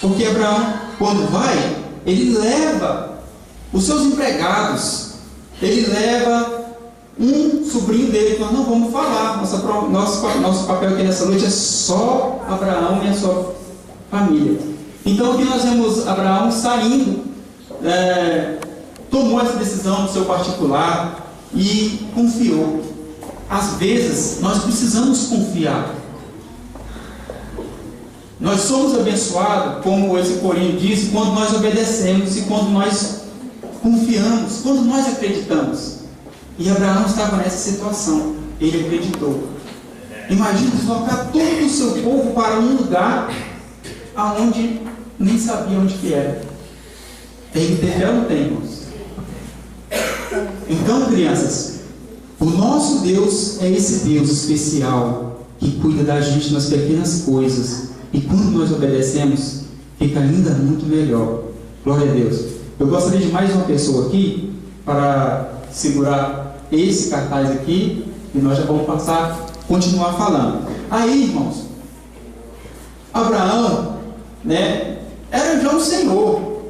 Porque Abraão, quando vai, ele leva os seus empregados, ele leva um sobrinho dele, que nós não vamos falar, nosso papel aqui nessa noite é só Abraão e a sua família. Então aqui nós vemos Abraão saindo, tomou essa decisão no seu particular e confiou. Às vezes nós precisamos confiar. Nós somos abençoados, como esse Corinho disse, quando nós obedecemos e quando nós confiamos, quando nós acreditamos. E Abraão estava nessa situação, ele acreditou. Imagina deslocar todo o seu povo para um lugar aonde nem sabia onde que era. Tem que ter fé ou não tem, irmãos? Então, crianças, o nosso Deus é esse Deus especial que cuida da gente nas pequenas coisas. E quando nós obedecemos, fica ainda muito melhor. Glória a Deus. Eu gostaria de mais uma pessoa aqui para segurar esse cartaz aqui e nós já vamos continuar falando. Aí, irmãos, Abraão, era já um senhor.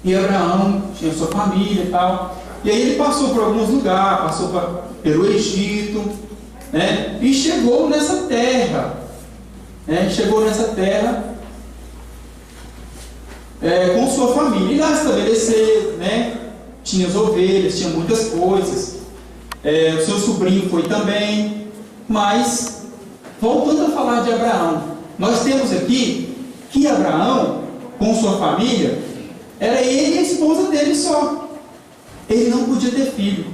E Abraão tinha sua família e tal. E aí ele passou por alguns lugares, passou pelo Egito, e chegou nessa terra. Chegou nessa terra com sua família. E lá estabeleceu, tinha as ovelhas, tinha muitas coisas. O seu sobrinho foi também. Mas, voltando a falar de Abraão, nós temos aqui que Abraão, com sua família, era ele e a esposa dele só. Ele não podia ter filho.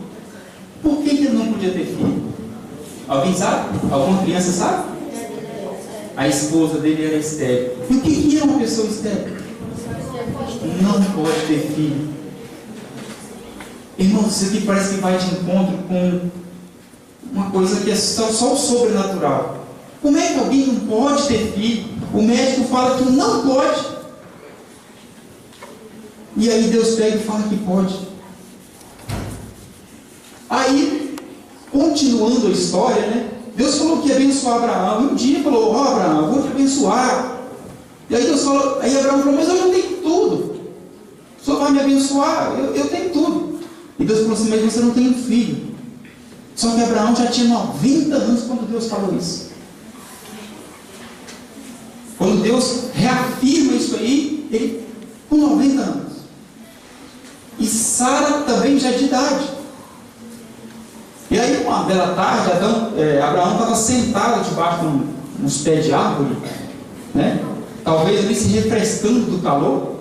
Por que ele não podia ter filho? Alguém sabe? Alguma criança sabe? A esposa dele era estéril. E o que é uma pessoa estéril? Não pode ter filho. Irmãos, isso aqui parece que vai de encontro com uma coisa que é só o sobrenatural. Como é que alguém não pode ter filho? O médico fala que não pode. E aí Deus pega e fala que pode. Aí, continuando a história, né? Deus falou que ia abençoar Abraão. E um dia falou: ó, Abraão, eu vou te abençoar. E aí Deus falou, aí Abraão falou: mas eu já tenho tudo. O Senhor vai me abençoar, eu tenho tudo. E Deus falou assim: mas você não tem um filho. Só que Abraão já tinha 90 anos quando Deus falou isso. Quando Deus reafirma isso aí, ele com 90 anos. E Sara também já de idade. E aí, uma bela tarde, Abraão estava sentado debaixo de uns pés de árvore, né? Talvez ali se refrescando do calor.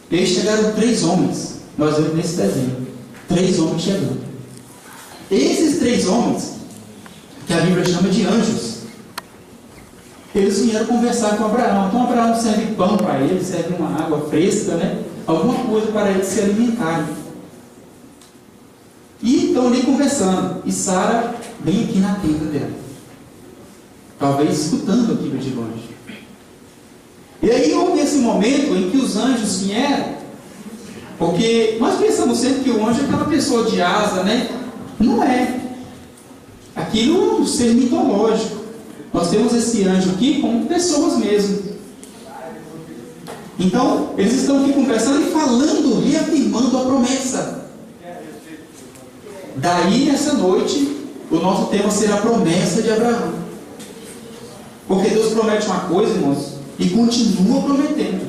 E aí chegaram 3 homens. Nós vemos nesse desenho. 3 homens chegando. Esses 3 homens, que a Bíblia chama de anjos, eles vieram conversar com Abraão. Então Abraão serve pão para eles, serve uma água fresca, né? Alguma coisa para eles se alimentarem. E estão ali conversando. E Sara bem aqui na tenda dela, talvez escutando aquilo de longe. E aí houve esse momento em que os anjos vieram. Porque nós pensamos sempre que o anjo é aquela pessoa de asa, né? Não é. Aquilo é um ser mitológico. Nós temos esse anjo aqui como pessoas mesmo. Então, eles estão aqui conversando e falando, reafirmando a promessa. Daí, nessa noite, o nosso tema será a promessa de Abraão. Porque Deus promete uma coisa, irmãos, e continua prometendo.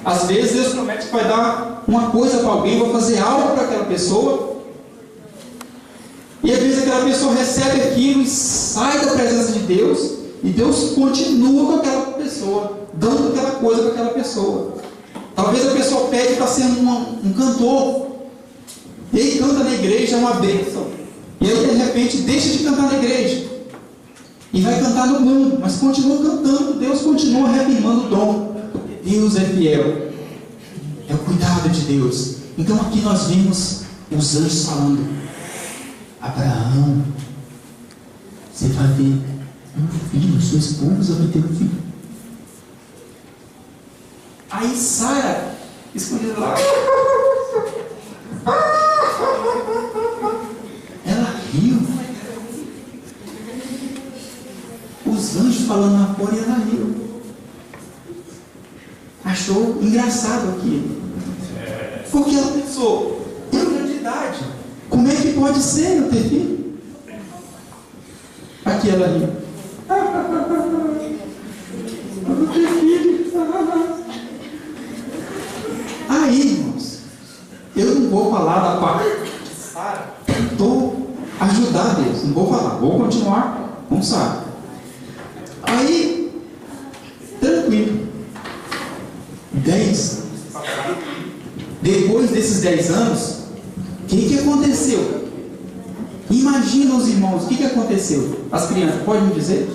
Às vezes Deus promete que vai dar uma coisa para alguém, vai fazer algo para aquela pessoa, e às vezes aquela pessoa recebe aquilo e sai da presença de Deus, e Deus continua com aquela pessoa, dando aquela coisa para aquela pessoa. Talvez a pessoa pede para ser um cantor, e aí canta na igreja, é uma bênção, e aí de repente deixa de cantar na igreja e vai cantar no mundo, mas continua cantando. Deus continua reafirmando o dom. Deus é fiel, é o cuidado de Deus. Então aqui nós vimos os anjos falando: Abraão, você vai ter um filho, sua esposa vai ter um filho. Aí Sara, escondida lá, ela riu. Os anjos falando lá fora e ela riu. Achou engraçado aquilo. Porque ela pensou: eu tenho de idade, como é que pode ser eu ter filho? Aqui ela riu. Eu vou ter filho. Aí, irmãos, eu não vou falar da parte de Sara tentou ajudar Deus. Não vou falar, vou continuar com Sara. Aí, tranquilo. 10. Depois desses 10 anos, o que aconteceu? Imagina os irmãos, o que aconteceu? As crianças, podem me dizer?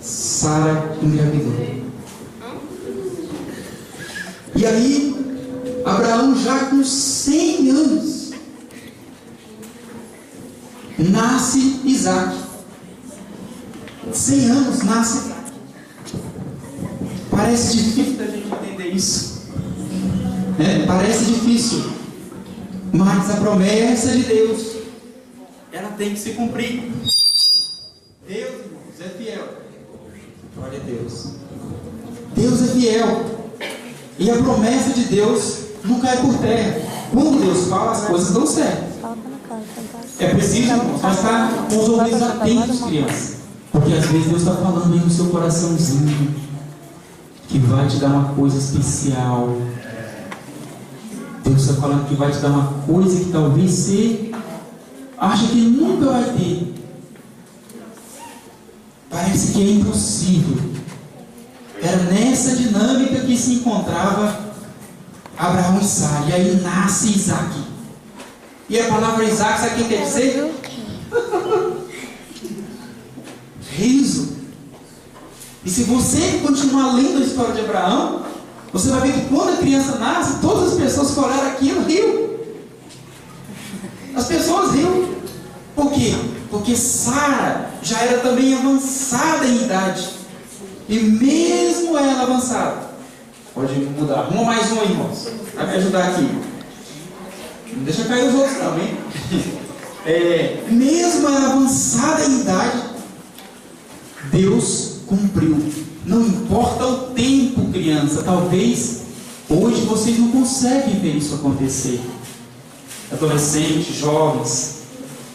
Sara engravidou. E aí, Abraão já com 100 anos, nasce Isaac. 100 anos nasce Isaac. Parece difícil da gente entender isso. Parece difícil. Mas a promessa de Deus, ela tem que se cumprir. Deus, irmãos, é fiel. Glória a Deus. Deus é fiel. E a promessa de Deus não cai por terra. Quando Deus fala, as coisas dão certo. É preciso, irmãos, nós estar com os ouvidos atentos, crianças. Porque às vezes Deus está falando aí no seu coraçãozinho que vai te dar uma coisa especial. Deus está falando que vai te dar uma coisa que talvez você acha que nunca vai ter. Parece que é impossível. Era nessa dinâmica que se encontrava Abraão e Sara. E aí nasce Isaac. E a palavra Isaac, sabe o que quer dizer? Riso. E se você continuar lendo a história de Abraão, você vai ver que quando a criança nasce, todas as pessoas que olharam aquilo riam. As pessoas riam. Por quê? Porque Sara já era também avançada em idade. E mesmo ela avançada, pode mudar. Arruma mais um aí, irmãos. Vai me ajudar aqui. Não deixa cair os outros também. Mesmo ela avançada em idade, Deus cumpriu. Não importa o tempo, criança. Talvez hoje vocês não conseguem ver isso acontecer. Adolescentes, jovens.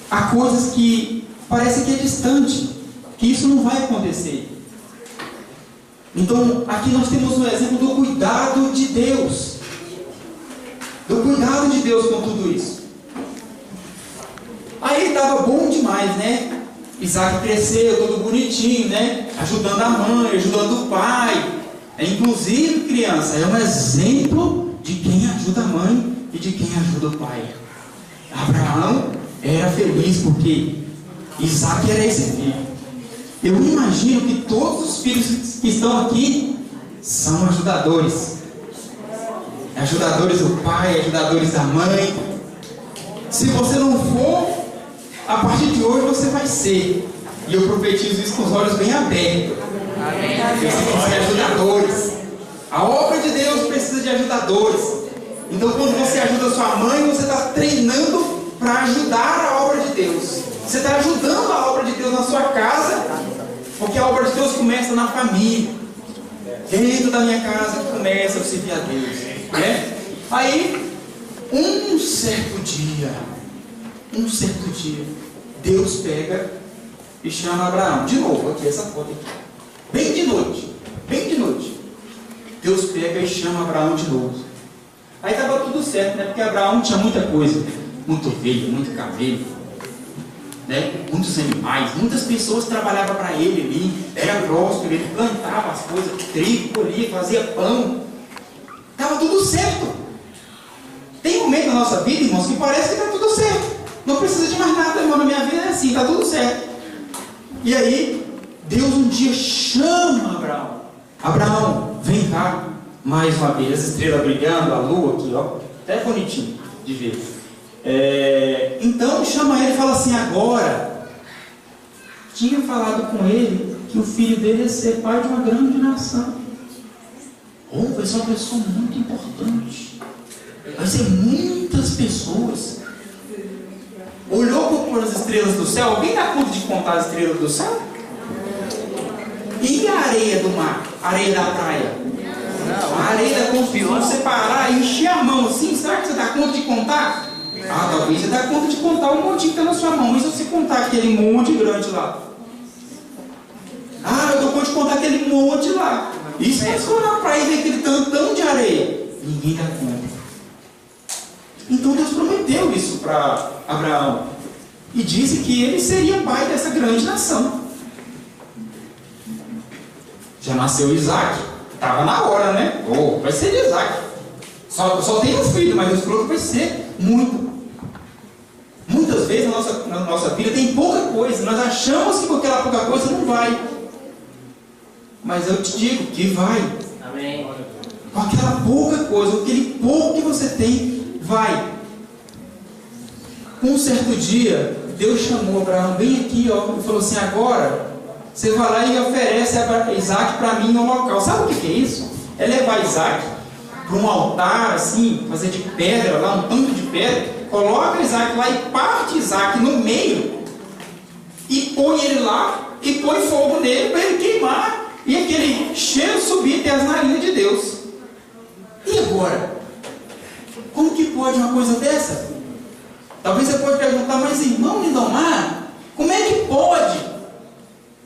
Há coisas que parecem que é distante, que isso não vai acontecer. Então, aqui nós temos um exemplo do cuidado de Deus. Do cuidado de Deus com tudo isso. Aí estava bom demais, né? Isaac cresceu, todo bonitinho, né? Ajudando a mãe, ajudando o pai. Inclusive, criança, é um exemplo de quem ajuda a mãe e de quem ajuda o pai. Abraão era feliz porque Isaac era esse filho. Eu imagino que todos os filhos que estão aqui são ajudadores. Ajudadores do pai, ajudadores da mãe. Se você não for, a partir de hoje você vai ser. E eu profetizo isso com os olhos bem abertos. Vocês vão ser ajudadores. A obra de Deus precisa de ajudadores. Então, quando você ajuda sua mãe, você está treinando para ajudar a obra de Deus. Você está ajudando a obra de Deus na sua casa, porque a obra de Deus começa na família. Dentro da minha casa que começa a servir a Deus, né? Aí, um certo dia, Deus pega e chama Abraão. De novo, aqui, essa foto aqui. Bem de noite. Deus pega e chama Abraão de novo. Aí estava tudo certo, né? Porque Abraão tinha muita coisa. Muita ovelha, muito camelo, né? Muitos animais, muitas pessoas trabalhavam para ele ali. Era próspero, ele plantava as coisas, trigo, colhia, fazia pão. Estava tudo certo. Tem momento na nossa vida, irmãos, que parece que está tudo certo. Não precisa de mais nada, irmão. Na minha vida é assim, está tudo certo. E aí, Deus um dia chama Abraão. Abraão, vem cá. Mais uma vez, as estrelas brilhando, a lua aqui, ó. Até bonitinho de ver. Então chama ele e fala assim: agora, tinha falado com ele que o filho dele ia ser pai de uma grande nação. Vai ser uma pessoa muito importante. Vai ser muitas pessoas. Olhou para as estrelas do céu. Alguém dá conta de contar as estrelas do céu? E a areia do mar? A areia da praia? A areia da construção, você parar e encher a mão assim, será que você dá conta de contar? Talvez você dá conta de contar um monte que está na sua mão. Mas se você contar aquele monte grande lá, eu dou conta de contar aquele monte lá. E se você for na praia e ver aquele tantão de areia, ninguém dá conta. Então Deus prometeu isso para Abraão e disse que ele seria pai dessa grande nação. Já nasceu Isaac, estava na hora, né? Vai ser de Isaac. Só tem um filho, mas Deus falou que vai ser muito. Muitas vezes na nossa vida tem pouca coisa. Nós achamos que com aquela pouca coisa não vai. Mas eu te digo que vai. Amém. Com aquela pouca coisa, aquele pouco que você tem, vai. Um certo dia, Deus chamou Abraão bem aqui, ó, e falou assim: agora você vai lá e oferece Isaac para mim no local. Sabe o que é isso? É levar Isaac para um altar assim, fazer de pedra lá, um tanto de pedra. Coloca Isaac lá e parte Isaac no meio e põe ele lá e põe fogo nele para ele queimar e aquele cheiro subir até as narinas de Deus. E agora? Como que pode uma coisa dessa? Talvez você pode perguntar: mas irmão Lindomar, como é que pode?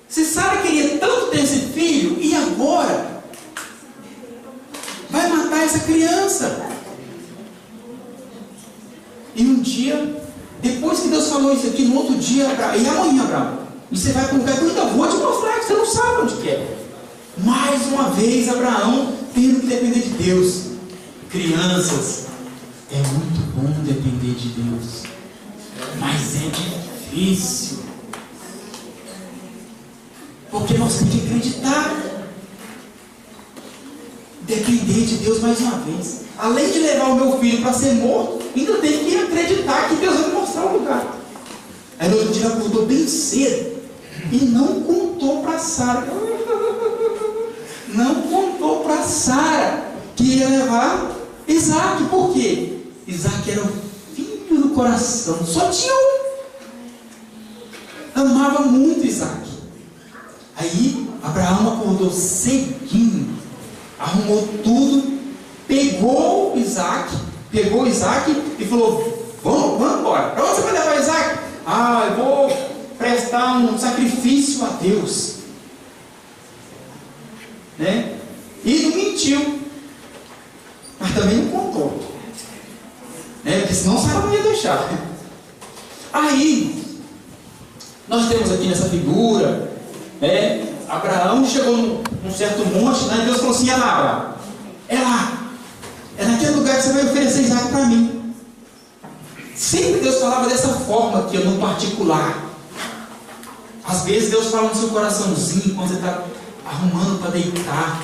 Se Sara queria tanto ter esse filho, e agora? Vai matar essa criança. E um dia, depois que Deus falou isso aqui, no outro dia, e amanhã, Abraão? E você vai para um lugar que eu ainda vou te mostrar, que você não sabe onde que é. Mais uma vez, Abraão tendo que depender de Deus. Crianças, é muito bom depender de Deus, mas é difícil. Porque nós temos que acreditar. Depender de Deus mais uma vez. Além de levar o meu filho para ser morto, ainda tem que acreditar que Deus vai me mostrar o lugar. Aí no outro dia acordou bem cedo e não contou para Sara. Não contou para Sara que ia levar Isaac. Por quê? Isaac era o filho do coração. Só tinha um. Amava muito Isaac. Aí Abraão acordou cedinho, arrumou tudo, pegou Isaac e falou: vamos embora. Para onde você vai levar Isaac? Eu vou prestar um sacrifício a Deus, né? E não mentiu, mas também não contou, né? Porque senão Sara não ia deixar. Aí nós temos aqui nessa figura, Abraão chegou num certo monte, né? Deus falou assim: é lá, Abraão, é lá, é naquele lugar que você vai oferecer Isaac para mim. Sempre Deus falava dessa forma aqui, no particular. Às vezes Deus fala no seu coraçãozinho, quando você está arrumando para deitar,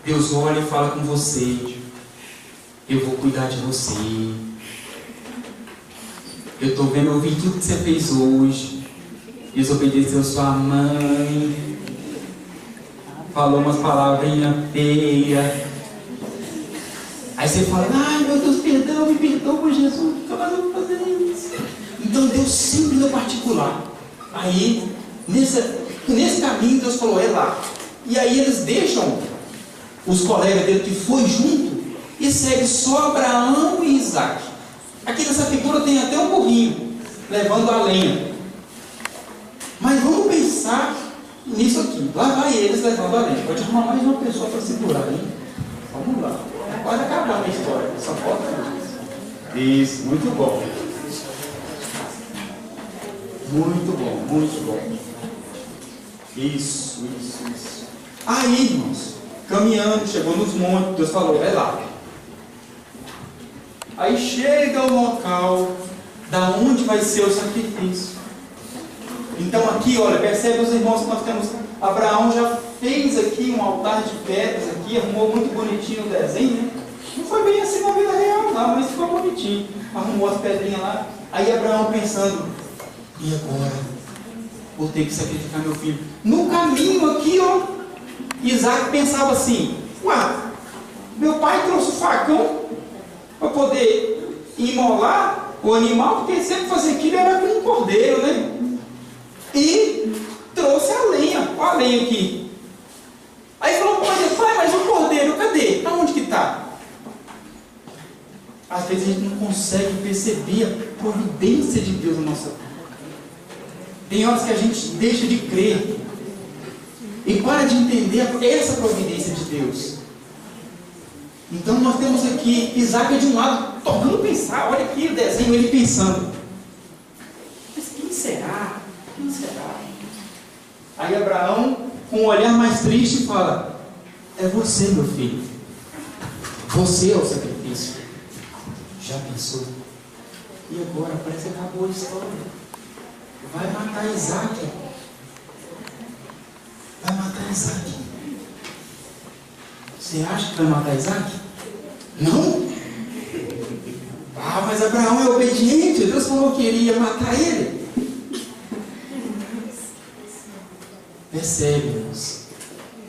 Deus olha e fala com você: eu vou cuidar de você, eu estou vendo, eu vi tudo que você fez hoje, desobedeceu sua mãe, falou umas palavrinhas feias. Aí você fala: ai meu Deus, perdão, me perdoa, Jesus, nunca mais eu vou fazer isso. Então Deus sempre no particular. Aí, nesse caminho, Deus falou: é lá. E aí eles deixam os colegas dele que foi junto e segue só Abraão e Isaac. Aqui nessa figura tem até um burrinho levando a lenha. Mas vamos pensar nisso aqui. Lá vai eles levando a lenha. Pode arrumar mais uma pessoa para segurar, hein? Vamos lá. Pode acabar a história. Só falta isso. Muito bom. Muito bom, muito bom. Isso. Aí, irmãos, caminhando, chegou nos montes, Deus falou: é lá. Aí chega o local da onde vai ser o sacrifício. Então aqui, olha, percebe os irmãos que nós temos. Abraão já fez aqui um altar de pedras aqui, arrumou muito bonitinho o desenho, né? Não foi bem assim na vida real não, mas ficou bonitinho. Arrumou as pedrinhas lá. Aí Abraão pensando: e agora? Vou ter que sacrificar meu filho. No caminho aqui, ó, Isaac pensava assim: meu pai trouxe o facão para poder imolar o animal, porque sempre fazia aquilo era com um cordeiro, né? E trouxe a lenha. Olha a lenha aqui. Aí falou: pai, mas o cordeiro, cadê? Aonde que está? Às vezes a gente não consegue perceber a providência de Deus na nossa vida. Tem horas que a gente deixa de crer e para de entender essa providência de Deus. Então nós temos aqui Isaac de um lado, tocando pensar. Olha aqui o desenho, ele pensando: mas quem será? Quem será? Aí Abraão, com um olhar mais triste, fala: é você, meu filho. Você é o sacrifício. Já pensou? E agora? Parece que acabou a história. Vai matar Isaac. Vai matar Isaac. Você acha que vai matar Isaac? Não? Mas Abraão é obediente. Deus falou que ele ia matar ele. Percebe, irmãos?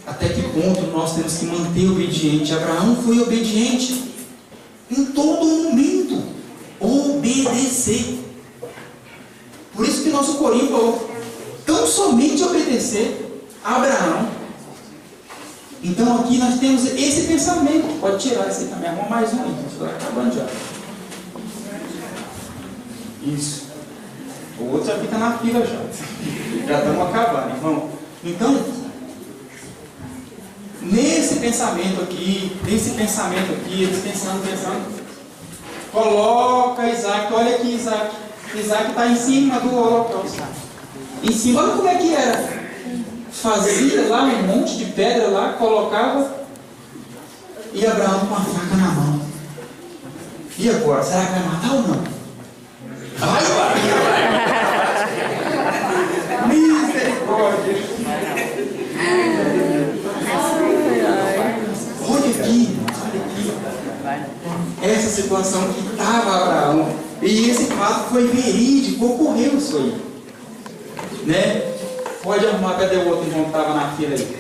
Até que ponto nós temos que manter obediente? Abraão foi obediente em todo momento. Obedecer. Por isso que nosso Corinho falou: tão somente obedecer a Abraão. Então aqui nós temos esse pensamento. Pode tirar esse aí também. Arruma mais um aí. Estou acabando já. Isso. O outro já fica na fila já. Já estamos acabando, irmão. Então, nesse pensamento aqui, eles pensando, coloca Isaac. Olha aqui Isaac. Isaac está em cima do holocausto. Em cima, olha como é que era. Fazia lá um monte de pedra lá, colocava, e Abraão com a faca na mão. E agora? Será que vai matar ou não? Vai! Misericórdia! Olha aqui. Essa situação que estava Abraão. E esse fato foi verídico, ocorreu isso aí. Né? Pode arrumar, cadê o outro irmão que estava na fila aí?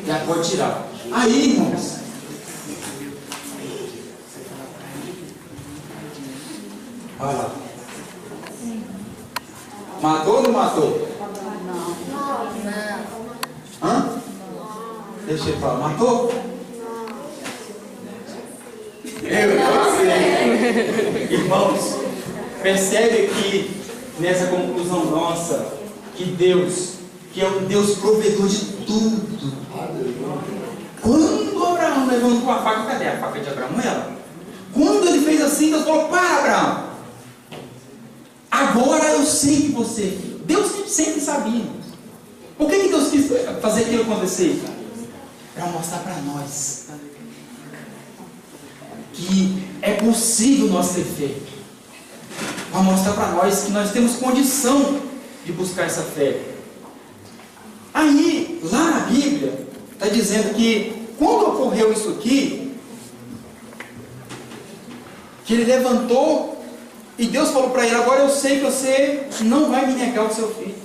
Já pode tirar. Aí, irmãos, olha lá. Matou ou não matou? Não. Hã? Deixa eu falar. Matou? Eu sei. Irmãos, percebe aqui nessa conclusão nossa que Deus, que é um Deus provedor de tudo. Quando Abraão levantou a faca, cadê a faca de Abraão? Ela. Quando ele fez assim, Deus falou: para, Abraão, agora eu sei que você. Deus sempre sabia. Por que Deus quis fazer aquilo acontecer? Para mostrar para nós que é possível nós ter fé. Para mostrar para nós que nós temos condição de buscar essa fé. Aí, lá na Bíblia, está dizendo que quando ocorreu isso aqui, que ele levantou e Deus falou para ele: agora eu sei que você não vai me negar o seu filho.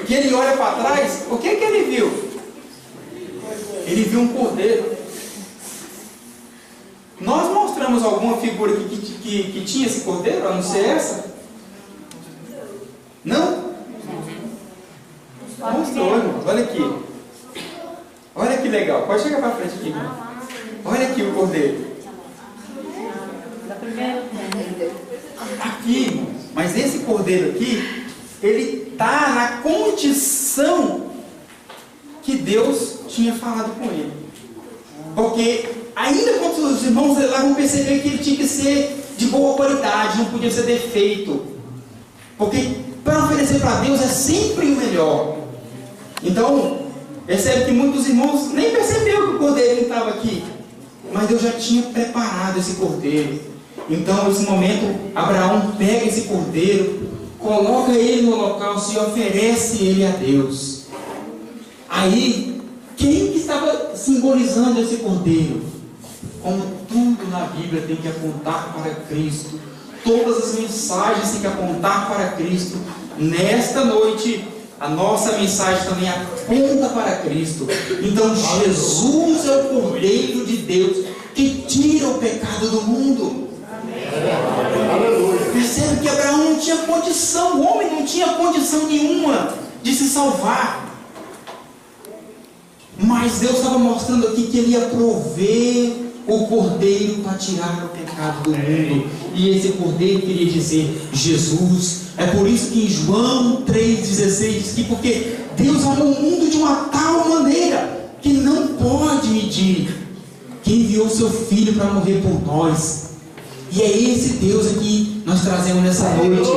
Que ele olha para trás, o que ele viu? Ele viu um cordeiro. Nós mostramos alguma figura que tinha esse cordeiro, a não ser essa? Não? Mostrou, irmãos. Olha aqui. Olha que legal. Pode chegar para frente aqui, irmão. Olha aqui o cordeiro. Aqui, irmãos. Mas esse cordeiro aqui, ele está na condição que Deus tinha falado com ele. Porque ainda quando os irmãos lá vão perceber que ele tinha que ser de boa qualidade, não podia ser defeito. Porque para oferecer para Deus é sempre o melhor. Então, percebe que muitos irmãos nem perceberam que o cordeiro estava aqui. Mas Deus já tinha preparado esse cordeiro. Então, nesse momento, Abraão pega esse cordeiro, coloca ele no holocausto e oferece ele a Deus. Aí, quem que estava simbolizando esse cordeiro? Como tudo na Bíblia tem que apontar para Cristo, todas as mensagens têm que apontar para Cristo. Nesta noite, a nossa mensagem também aponta para Cristo. Então, Jesus é o Cordeiro de Deus que tira o pecado do mundo. Percebe que Abraão não tinha condição, o homem não tinha condição nenhuma de se salvar. Mas Deus estava mostrando aqui que Ele ia prover o Cordeiro para tirar o pecado do mundo. E esse Cordeiro queria dizer Jesus. É por isso que em João 3,16 diz que porque Deus amou o mundo de uma tal maneira que não pode medir, que enviou seu Filho para morrer por nós. E é esse Deus aqui nós trazemos nessa noite.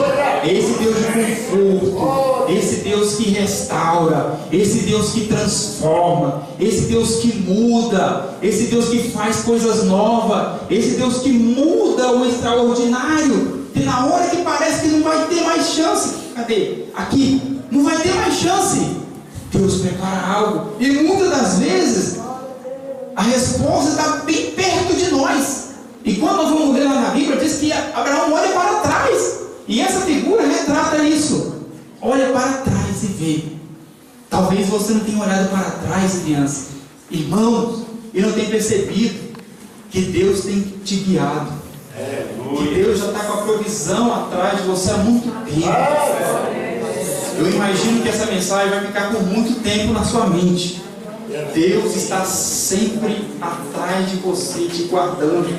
Esse Deus de conforto, esse Deus que restaura, esse Deus que transforma, esse Deus que muda, esse Deus que faz coisas novas, esse Deus que muda o extraordinário. E na hora que parece que não vai ter mais chance, cadê? Aqui, não vai ter mais chance. Deus prepara algo. E muitas das vezes a resposta está bem perto de nós. E quando nós vamos ler lá na Bíblia, diz que Abraão olha para trás. E essa figura retrata isso. Olha para trás e vê. Talvez você não tenha olhado para trás, criança. Irmãos, e não tenha percebido que Deus tem te guiado. Que Deus já está com a provisão atrás de você há muito tempo. Eu imagino que essa mensagem vai ficar por muito tempo na sua mente. Deus está sempre atrás de você, te guardando.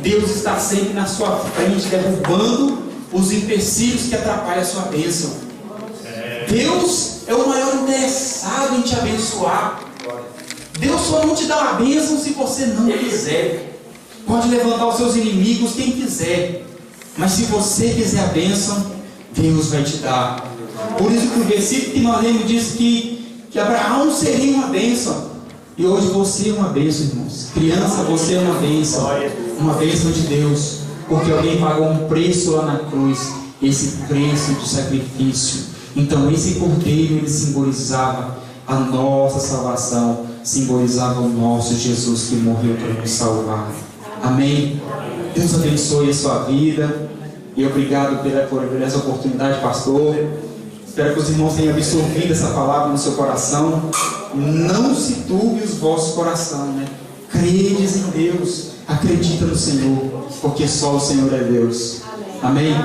Deus está sempre na sua frente, derrubando os empecilhos que atrapalham a sua bênção. Deus é o maior interessado em te abençoar. Deus só não te dá uma bênção se você não quiser. Pode levantar os seus inimigos quem quiser, mas se você quiser a bênção, Deus vai te dar. Por isso que o versículo que nós lemos diz que Abraão seria uma bênção. E hoje você é uma bênção, irmãos. Criança, você é uma bênção de Deus, porque alguém pagou um preço lá na cruz, esse preço do sacrifício. Então esse cordeiro, ele simbolizava a nossa salvação, simbolizava o nosso Jesus que morreu para nos salvar. Amém? Deus abençoe a sua vida. E obrigado por essa oportunidade, pastor. Espero que os irmãos tenham absorvido essa palavra no seu coração. Não se turbe os vossos corações, né? Credes em Deus, acredita no Senhor, porque só o Senhor é Deus. Amém?